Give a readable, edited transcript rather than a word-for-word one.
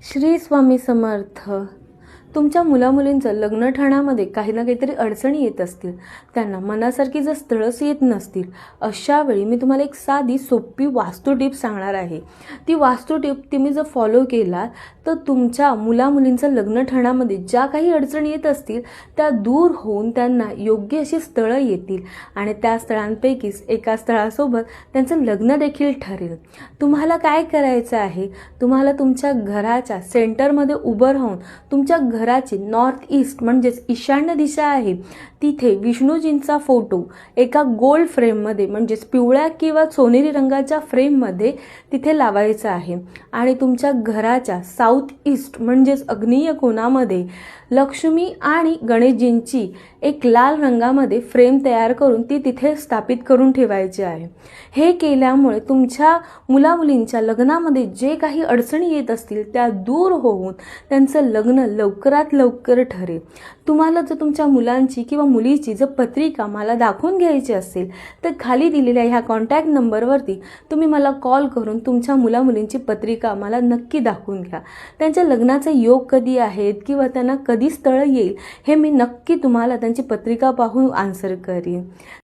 श्री स्वामी समर्थ. तुमच्या मुलामुलींचं लग्न ठरण्यामध्ये काही ना काहीतरी अडचणी येत असतील, त्यांना मनासारखी जर स्थळंच येत नसतील, अशा वेळी मी तुम्हाला एक साधी सोपी वास्तू टिप सांगणार आहे. ती वास्तू टिप तुम्ही जर फॉलो केला तर तुमच्या मुलामुलींचं लग्न ठरण्यामध्ये ज्या काही अडचणी येत असतील त्या दूर होऊन त्यांना योग्य अशी स्थळं येतील आणि त्या स्थळांपैकीच एका स्थळासोबत त्यांचं लग्न देखील ठरेल. तुम्हाला काय करायचं आहे, तुम्हाला तुमच्या घराच्या सेंटरमध्ये उभं राहून तुमच्या घराची नॉर्थ ईस्ट म्हणजेच ईशान्य दिशा आहे तिथे विष्णूजींचा फोटो एका गोल्ड फ्रेममध्ये म्हणजेच पिवळ्या किंवा सोनेरी रंगाच्या फ्रेममध्ये तिथे लावायचा आहे आणि तुमच्या घराच्या साऊथ ईस्ट म्हणजेच आग्नेय कोणामध्ये लक्ष्मी आणि गणेशजींची एक लाल रंगामध्ये फ्रेम तयार करून ती तिथे स्थापित करून ठेवायची आहे. हे केल्यामुळे तुमच्या मुलामुलींच्या लग्नामध्ये जे काही अडचणी येत असतील त्या दूर होऊन त्यांचं लग्न लवकरात लवकर ठरेल. तुम्हाला जर तुमच्या मुलांची किंवा मुलीची जर पत्रिका मला दाखवून घ्यायची असेल तर खाली दिलेल्या ह्या कॉन्टॅक्ट नंबरवरती तुम्ही मला कॉल करून तुमच्या मुलामुलींची पत्रिका मला नक्की दाखवून घ्या. त्यांच्या लग्नाचे योग कधी आहेत किंवा त्यांना कधी स्थळ येईल हे मी नक्की तुम्हाला त्यांची पत्रिका पाहून आन्सर करीन.